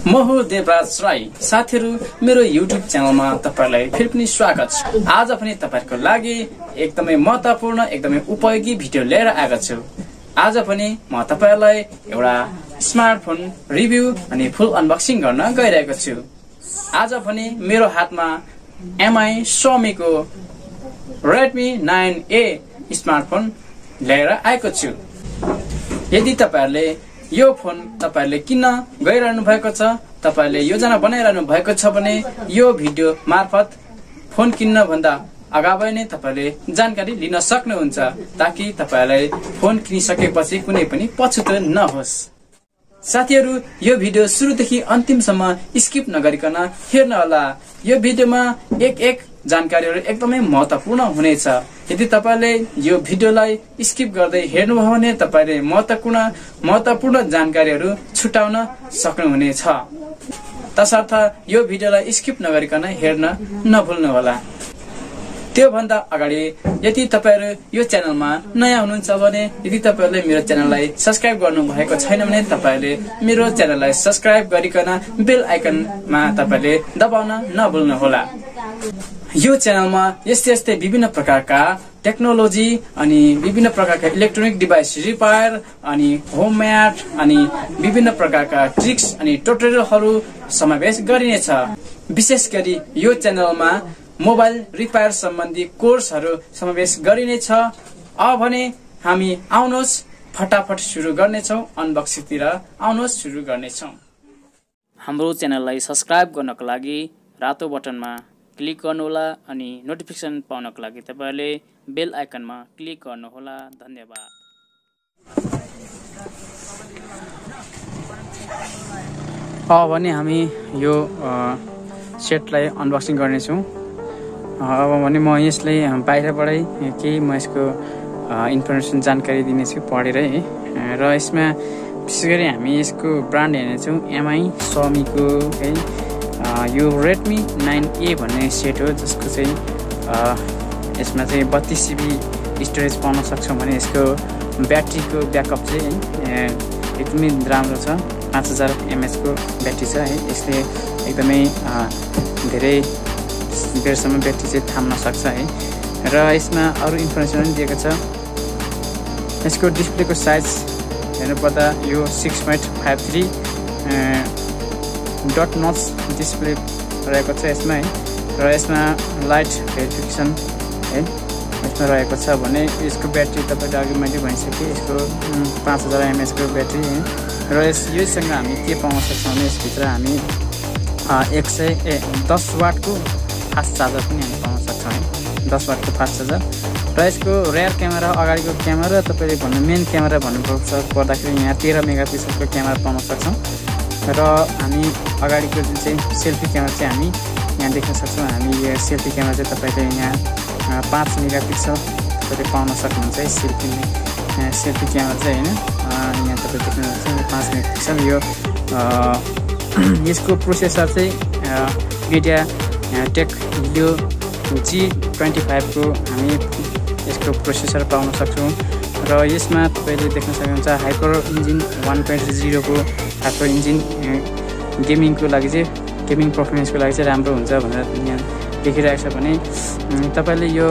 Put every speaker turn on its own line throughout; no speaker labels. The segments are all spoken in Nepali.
म हो देवराज राई। साथीहरु, मेरो YouTube च्यानलमा तपाईलाई फेरि पनि स्वागत छ। आज पनि तपाईहरुको लागि एकदमै महत्त्वपूर्ण एकदमै उपयोगी भिडियो लिएर आएको छु। आज पनि म तपाईहरुलाई एउटा स्मार्टफोन रिभ्यू अनि फुल अनबक्सिङ गर्न गइरहेको छु। आज पनि मेरो हातमा MI Xiaomi को Redmi 9A स्मार्टफोन लिएर आएको छु। यदि तपाईहरुले यो फोन तपाईहरुले किन्न गइरहनु भएको छ, तपाईहरुले योजना बनाइरहनु भएको छ भने यो भिडियो मार्फत फोन किन्न भन्दा अगावै नै तपाईहरुले जानकारी लिन सक्नुहुन्छ, ताकि तपाईहरुलाई फोन किनिसकेपछि कुनै पनि पछुतो नहोस्। साथीहरु, यो भिडियो सुरुदेखि अन्तिमसम्म स्किप नगरिकन हेर्नु होला। यो भिडियोमा एक जानकारीहरु एकदमै महत्त्वपूर्ण हुनेछ। यदि तपाईले यो भिडियोलाई स्किप गर्दै हेर्नुभयो भने तपाईले महत्त्वपूर्ण जानकारीहरु छुटाउन सक्नुहुनेछ। तसर्थ यो भिडियोलाई स्किप नगरिकन हेर्न नभुल्नु होला। त्यो भन्दा अगाडि यदि तपाईहरु यो च्यानलमा नयाँ हुनुहुन्छ भने यदि तपाईहरुले मेरो च्यानललाई सब्स्क्राइब गर्नु भएको छैन भने तपाईहरुले मेरो च्यानललाई सब्स्क्राइब गरिकन बेल आइकनमा तपाईले दबाउन नभुल्नु होला। यो च्यानलमा यस्तै विभिन्न प्रकारका टेक्नोलोजी अनि विभिन्न प्रकारका इलेक्ट्रोनिक डिभाइस रिपेयर अनि होम म्याट अनि विभिन्न प्रकारका ट्रिक्स अनि ट्युटोरियलहरु समावेश गरिनेछ। विशेष गरी यो च्यानलमा मोबाइल रिपेयर सम्बन्धी कोर्सहरु समावेश गरिनेछ। अब भने हामी आउनुहोस् फटाफट सुरु गर्नेछौं। अनबक्सिङतिर आउनुहोस् सुरु गर्नेछौं। हाम्रो च्यानललाई सब्स्क्राइब गर्नको लागि रातो बटनमा क्लिक गर्नुहोला अनि नोटिफिकेसन पाउनको लागि तपाईहरुले बेल आइकनमा क्लिक गर्नुहोला। धन्यवाद। अब भने हामी यो सेटलाई अनबक्सिङ गर्नेछौं। अब भने म यसले बाहिरबाटै केही म यसको इन्फर्मेसन जानकारी दिनेछु पढेरै, र यसमा विशेष गरी हामी यसको ब्रान्ड हेर्नेछौँ MI Xiaomi को है यो Redmi 9A भन्ने सेट हो, जसको चाहिँ यसमा चाहिँ 32 GB स्टोरेज पाउन सक्छौँ भने यसको ब्याट्रीको ब्याकअप चाहिँ एकदमै राम्रो छ। 5000 mAh को ब्याट्री छ है। यसले एकदमै धेरै बेरसम्म ब्याट्री चाहिँ थाम्न सक्छ है। र यसमा अरू इन्फर्मेसन पनि दिएको छ। यसको डिस्प्लेको साइज हेर्नुपर्दा यो 6.53 डट नच डिस्प्ले रहेको छ यसमा है। र यसमा लाइट भेरिफिकेसन है यसमा रहेको छ भने यसको ब्याट्री तपाईले अघि मैले भनिसकेँ, यसको 5000 mAh को ब्याट्री है। र योसँग हामी के पाउन सक्छौँ भने यसभित्र हामी 10 वाटको फास्ट चार्जर पनि हामी पाउन सक्छौँ है। 10 वाटको फास्ट चार्जर। र यसको रेयर क्यामेरा, अगाडिको क्यामेरा तपाईले भन्नु मेन क्यामेरा भन्नुपर्दाखेरि यहाँ 13 मेगापिक्सलको क्यामेरा पाउन सक्छौँ। र हामी अगाडिको जुन चाहिँ सेल्फी क्यामेरा चाहिँ हामी यहाँ देख्न सक्छौँ। हामी यो सेल्फी क्यामेरा चाहिँ तपाईले यहाँ 5 मेगापिक्सल तपाईले पाउन सक्नुहुन्छ है। सेल्फी क्यामेरा चाहिँ हैन, यहाँ तपाईले देख्न सक्नुहुन्छ 5 मेगापिक्सल। यो यसको प्रोसेसर चाहिँ मिडिया टेक हिलियो G25 को हामी यसको प्रोसेसर पाउन सक्छौँ। र यसमा तपाईले देख्न सक्नुहुन्छ हाइपर इन्जिन 1.0 को हाइपर इन्जिन गेमिङको लागि चाहिँ गेमिङ पर्फर्मेन्सको लागि चाहिँ राम्रो हुन्छ भनेर यहाँ लेखिरहेको छ भने तपाईले यो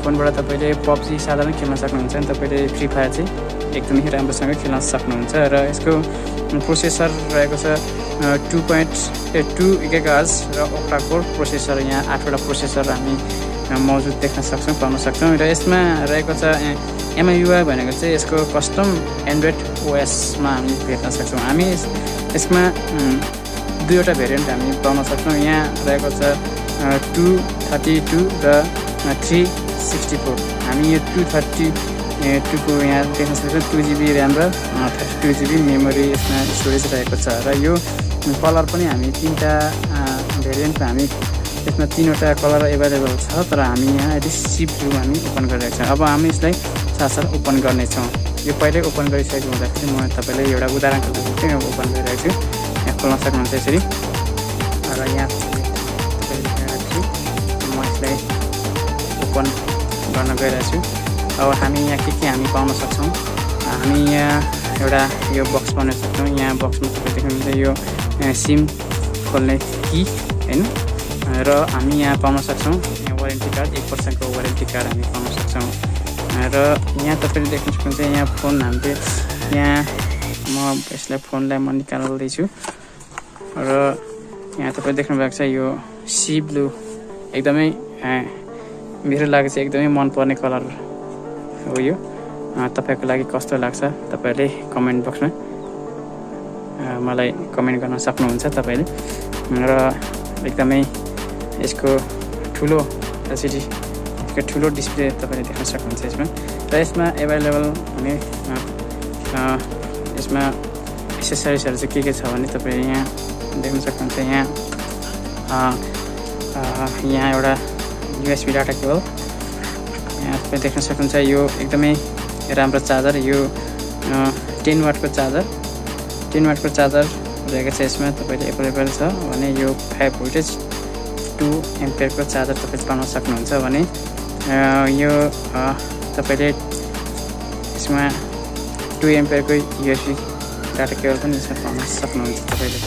फोनबाट तपाईले PUBG साधारण खेल्न सक्नुहुन्छ नि। तपाईले फ्री फायर चाहिँ एकदमै राम्रोसँग खेल्न सक्नुहुन्छ। र यसको प्रोसेसर रहेको छ 2.2 GHz र ओक्टा कोर प्रोसेसर। यहाँ 8वटा प्रोसेसर हामी मौजुद देख्न सक्छौँ, पाउन सक्छौँ। र यसमा रहेको छ MIUI भनेको चाहिँ यसको कस्टम एन्ड्रोइड OS मा हामी भेट्न सक्छौँ। हामी यसमा दुईवटा भेरिएन्ट हामी पाउन सक्छौँ। यहाँ रहेको छ 232 र 364। हामी यो 232 को यहाँ देख्न सक्छौँ 2GB ऱ्याम र 32GB मेमोरी यसमा स्टोरेज रहेको छ। र यो कलर पनि हामी 3टा भेरिएन्टमा हामी यसमा 3वटा कलर एभाइलेबल छ। तर हामी यहाँ रिसिभ ब्लू हामी ओपन गरिरहेको छौँ। अब हामी यसलाई साथसाथ ओपन गर्नेछौँ। यो पहिल्यै ओपन गरिसकेको हुँदाखेरि म तपाईँलाई एउटा उदाहरणको लागि चाहिँ ओपन गरिरहेको छु। यहाँ खोल्न सक्नुहुन्छ यसरी। र यहाँ म यसलाई ओपन गर्न गइरहेको छु। अब हामी यहाँ के हामी पाउन सक्छौँ। हामी यहाँ एउटा यो बक्स पाउन सक्छौँ। यहाँ बक्समा तपाईँ देख्नुहुन्छ यो सिम खोल्ने की हैन र हामी यहाँ पाउन सक्छौं यहाँ वारेन्टी कार्ड 1 वर्षको वारेन्टी कार्ड हामी पाउन सक्छौं र यहाँ तपाईले देख्न सक्नुहुन्छ यहाँ फोन हामीले यहाँ म यसलाई फोनलाई म निकाल्दै छु र यहाँ तपाईले देख्नु भएको छ यो सी ब्लू एकदमै मेरो लागि चाहिँ एकदमै मन पर्ने कलर हो यो तपाईको लागि कस्तो लाग्छ तपाईले कमेन्ट बक्समा मलाई कमेन्ट गर्न सक्नुहुन्छ तपाईले र एकदमै यसको ठुलो एलसीडी यसको ठुलो डिस्प्ले तपाईले देख्न सक्नुहुन्छ यसमा र यसमा अवेलेबल हुने यसमा एक्सेसरिजहरु चाहिँ के छ भने तपाईले यहाँ देख्न सक्नुहुन्छ यहाँ एउटा USB डाटा केबल यहाँ तपाईले देख्न सक्नुहुन्छ यो एकदमै राम्रो चार्जर यो 10 वाटको चार्जर रहेको छ यसमा तपाईले अवेलेबल छ भने यो 5 भोल्टेज 2 एम्पियरको चार्जर तपाईले पाउन सक्नुहुन्छ भने यो तपाईले यसमा 2 एम्पियरको USB डाटा केबल पनि यसमा पाउन सक्नुहुन्छ तपाईले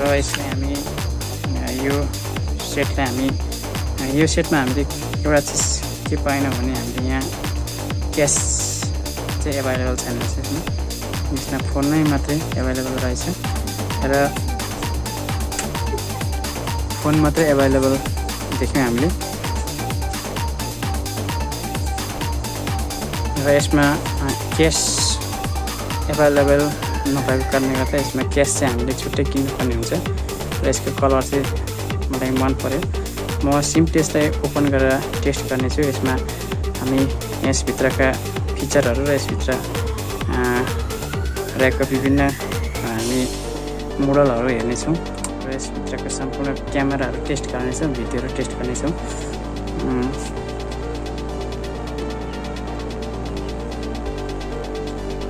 र यसले हामी यो सेटमा हामीले एउटा चीज के पाएन भने हामीले यहाँ क्याश चाहिँ अवेलेबल छैन यसमा फोन नै मात्रै अवेलेबल रहेछ र फोन मात्रै अवेलेबल देख्यौं हामीले र यसमा क्याश अवेलेबल नभएको कारणले गर्दा यसमा क्याश चाहिँ हामीले छुट्टै किन्नुपर्ने हुन्छ र यसको कलर चाहिँ मलाई मन पर्यो म सिम्पली यसलाई ओपन गरेर टेस्ट गर्नेछु यसमा हामी यसभित्रका फिचरहरू र यसभित्र रहेको विभिन्न हामी मोडलहरू हेर्नेछौँ र यसभित्रको सम्पूर्ण क्यामेराहरू टेस्ट गर्नेछौँ भिडियोहरू टेस्ट गर्नेछौँ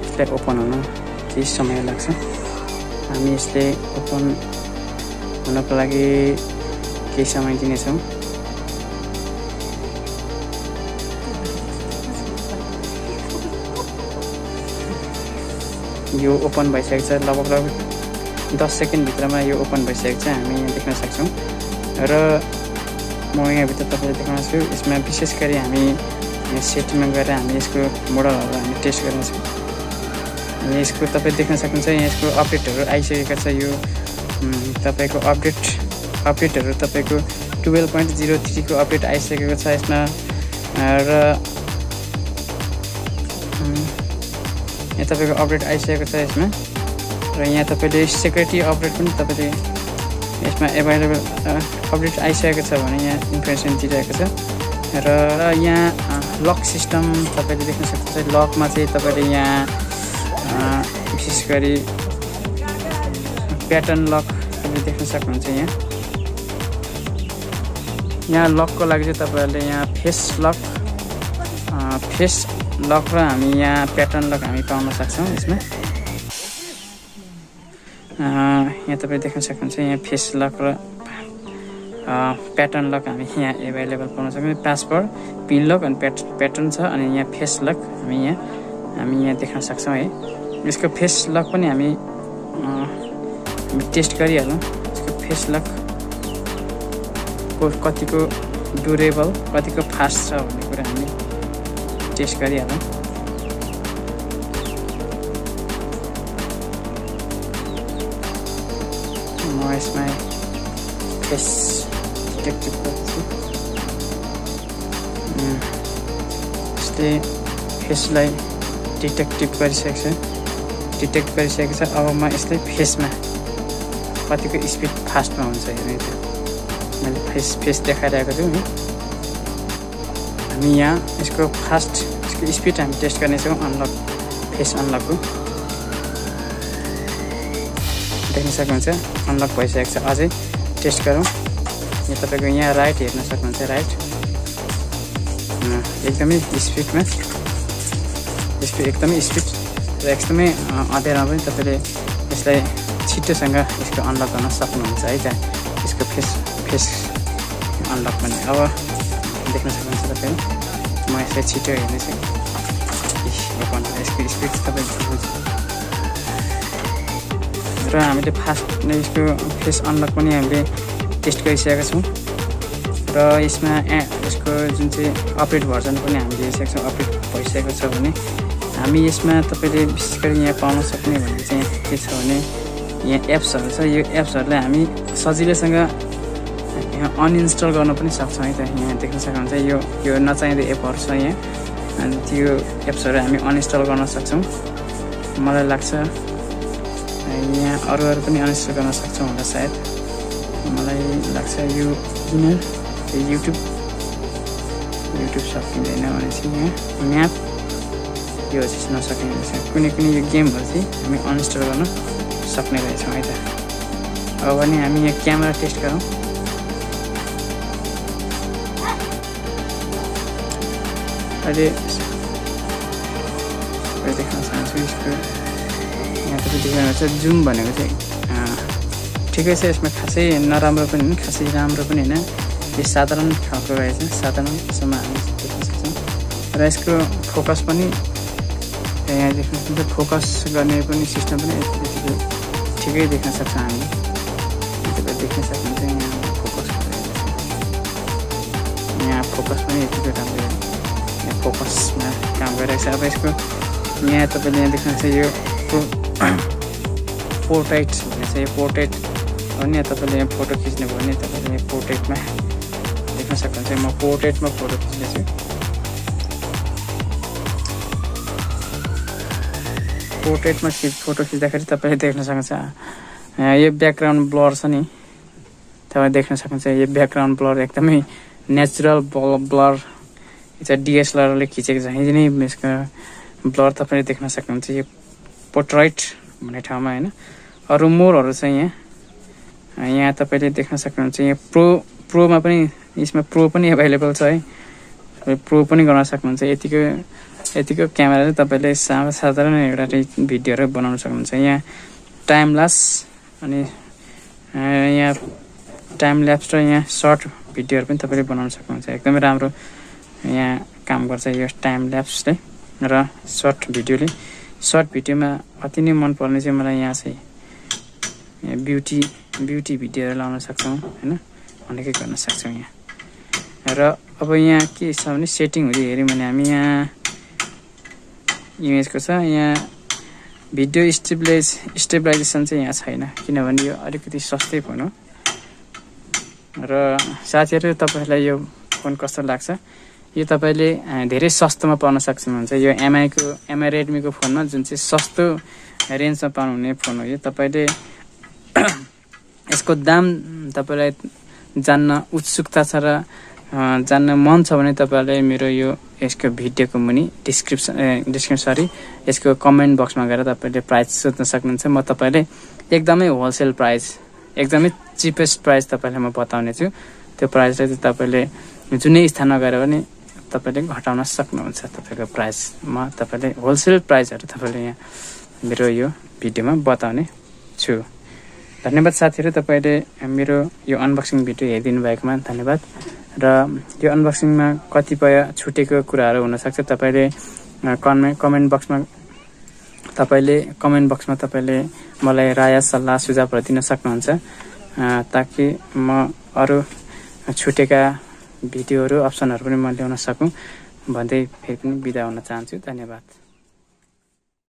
यसलाई ओपन हुन केही समय लाग्छ हामी यसले ओपन हुनको लागि केही समय दिनेछौँ यो ओपन भइसकेको छ लगभग 10 सेकेन्ड भित्रमा यो ओपन भइसकेको छ हामी यहाँ देख्न सक्छौँ र म यहाँ भित्र तपाईलाई देखाउँछु यसमा विशेष गरी हामी सेटिङमा गएर हामी यसको मोडलहरू हामी टेस्ट गर्नेछौँ अनि यसको तपाईले देख्न सक्नुहुन्छ यहाँ यसको अपडेटहरू आइसकेको छ यो तपाईको अपडेटहरू तपाईको 12.03 को अपडेट आइसकेको छ यसमा र यहाँ तपाईको अपडेट आइसकेको छ यसमा र यहाँ तपाईले सेक्युरिटी अपडेट पनि तपाईले यसमा अवेलेबल अपडेट आइसकेको छ भने यहाँ इन्फर्मेसन दिइरहेको छ र यहाँ लक सिस्टम तपाईले देख्न सक्नुहुन्छ लकमा चाहिँ तपाईले यहाँ विशेष गरी प्याटर्न लक तपाईले देख्न सक्नुहुन्छ यहाँ लकको लागि चाहिँ तपाईहरुले यहाँ फेस लक र हामी यहाँ प्याटर्न लक हामी पाउन सक्छौं यसमा यहाँ तपाईले देख्न सक्नुहुन्छ यहाँ फेस लक र प्याटर्न लक हामी यहाँ अवेलेबल पाउन सक्छौं पासवर्ड पिन लक अनि प्याटर्न छ अनि यहाँ फेस लक हामी यहाँ देख्न सक्छौं है यसको फेस लक पनि हामी टेस्ट गरिहालौं यसको फेस लक कतिको ड्युरेबल कतिको फास्ट छ भन्ने कुरा हामी टेस्ट गरिहालौं म यसमा फेस डिटेक्टिभ गर्छु यसले फेसलाई डिटेक्ट गरिसकेको छ अब म यसले फेसमा कतिको स्पिड फास्टमा हुन्छ हेर्ने मैले फेस देखाइरहेको छु नि हामी यहाँ यसको स्पिड हामी टेस्ट गर्नेछौँ फेस अनलकको देख्न सक्नुहुन्छ अनलक भइसकेको छ अझै टेस्ट गरौँ यहाँ तपाईको यहाँ राइट हेर्न सक्नुहुन्छ राइट एकदमै स्पिडमा एकदमै स्पिड र एकदमै अँध्यारोमा पनि तपाईले यसलाई छिटोसँग यसको अनलक गर्न सक्नुहुन्छ है त यसको फेस अनलक पनि अब देख्न सक्नुहुन्छ तपाईले म यसलाई छिटो हेर्नेछु यसको स्पिड तपाईले र र हामीले फास्ट यसको फेस अनलक पनि हामीले टेस्ट गरिसकेका छौँ र यसमा यसको जुन चाहिँ अपडेट भर्जन पनि हामीले हेरिसकेका छौँ अपडेट भइसकेको छ भने हामी यसमा तपाईँले विशेष गरी यहाँ पाउन सक्ने भन्ने चाहिँ के छ भने यहाँ एप्सहरू छ यो एप्सहरूलाई हामी सजिलैसँग यहाँ अनइन्स्टल गर्न पनि सक्छौँ है त यहाँ देख्न सक्नुहुन्छ यो नचाहिँदो एपहरू छ यहाँ अनि त्यो एप्सहरू हामी अनइन्स्टल गर्न सक्छौँ मलाई लाग्छ यहाँ अरू पनि अनइन्स्टल गर्न सक्छौँ होला सायद मलाई लाग्छ यो किन युट्युब सकिँदैन भने चाहिँ यहाँ म्याप यो चाहिँ नसकिने रहेछ कुनै यो गेमहरू चाहिँ हामी अनइन्स्टल गर्न सक्ने रहेछौँ है त अब भने हामी यहाँ क्यामेरा टेस्ट गरौँ अहिले देख्न चाहन्छु यसको यहाँ तपाईँ देख्नुहुन्छ जुम भनेको चाहिँ ठिकै छ यसमा खासै नराम्रो पनि होइन खासै राम्रो पनि होइन यो साधारण खालको रहेछ साधारणसम्म हामी देख्न सक्छौँ र यसको फोकस पनि यहाँ देख्न सक्छ फोकस गर्ने पनि सिस्टम पनि यतिको ठिकै देख्न सक्छ हामी तपाईँ देख्न सक्नुहुन्छ यहाँ फोकस पनि यतिको राम्रो यहाँ फोकसमा काम गरिरहेको छ अब यसको यहाँ तपाईँले यहाँ देख्नुहुन्छ यो पोर्ट्रेट भन्ने छ यो पोर्ट्रेट अनि यहाँ तपाईँले यहाँ फोटो खिच्नु भयो भने तपाईँले यहाँ पोर्ट्रेटमा देख्न सक्नुहुन्छ म पोर्ट्रेटमा फोटो खिच्नेछु पोर्ट्रेटमा फोटो खिच्दाखेरि तपाईँले देख्न सक्नुहुन्छ यो ब्याकग्राउन्ड ब्लर छ नि तपाईँ देख्न सक्नुहुन्छ यो ब्याकग्राउन्ड ब्लर एकदमै नेचुरल ब्लर यो चाहिँ डिएसएलआरले खिचेको छ यही नै यसको ब्लर तपाईँले देख्न सक्नुहुन्छ यो पोर्ट्रेट भन्ने ठाउँमा होइन अरू मोडहरू छ यहाँ तपाईँले देख्न सक्नुहुन्छ यहाँ प्रोमा पनि यसमा प्रो पनि एभाइलेबल छ है प्रो पनि गर्न सक्नुहुन्छ यतिको क्यामेरा चाहिँ तपाईँले साधारण एउटा भिडियोहरू बनाउन सक्नुहुन्छ यहाँ टाइम ल्याप्स अनि यहाँ टाइम ल्याप्स र यहाँ सर्ट भिडियोहरू पनि तपाईँले बनाउन सक्नुहुन्छ एकदमै राम्रो यहाँ काम गर्छ यो टाइम ल्याप्सले र सर्ट भिडियोमा अति नै मनपर्ने चाहिँ मलाई यहाँ चाहिँ ब्युटी भिडियोहरू लाउन सक्छौँ होइन अनेकै गर्न सक्छौँ यहाँ र अब यहाँ के छ भने सेटिङहरू हेऱ्यौँ भने हामी यहाँ इमेजको छ यहाँ भिडियो स्टेबलाइजेसन चाहिँ यहाँ छैन किनभने यो अलिकति सस्तै फोन हो र साथीहरू तपाईँहरूलाई यो फोन कस्तो लाग्छ यो तपाईँले धेरै सस्तोमा पाउन सक्नुहुन्छ यो एमआई रेडमीको फोनमा जुन चाहिँ सस्तो रेन्जमा पाउनुहुने फोन हो यो तपाईँले यसको दाम तपाईँलाई जान्न उत्सुकता छ र जान्न मन छ भने तपाईँहरूले मेरो यसको भिडियोको मुनि यसको कमेन्ट बक्समा गएर तपाईँले प्राइस सोध्न सक्नुहुन्छ म तपाईँले एकदमै होलसेल प्राइस एकदमै चिपेस्ट प्राइस तपाईँलाई म बताउने छु त्यो प्राइसलाई चाहिँ तपाईँले जुनै स्थानमा गएर पनि तपाईँले घटाउन सक्नुहुन्छ तपाईँको प्राइसमा तपाईँले होलसेल प्राइसहरू तपाईँले यहाँ मेरो यो भिडियोमा बताउने छु धन्यवाद साथीहरू तपाईँले मेरो यो अनबक्सिङ भिडियो हेरिदिनु भएकोमा धन्यवाद र यो अनबक्सिङमा कतिपय छुटेको कुराहरू हुनसक्छ तपाईँले कमेन्ट बक्समा तपाईँले मलाई राय सल्लाह सुझावहरू दिन सक्नुहुन्छ ताकि म अरू छुटेका भिडियोहरू अप्सनहरू पनि म ल्याउन सकौँ भन्दै फेरि पनि बिदा हुन चाहन्छु धन्यवाद।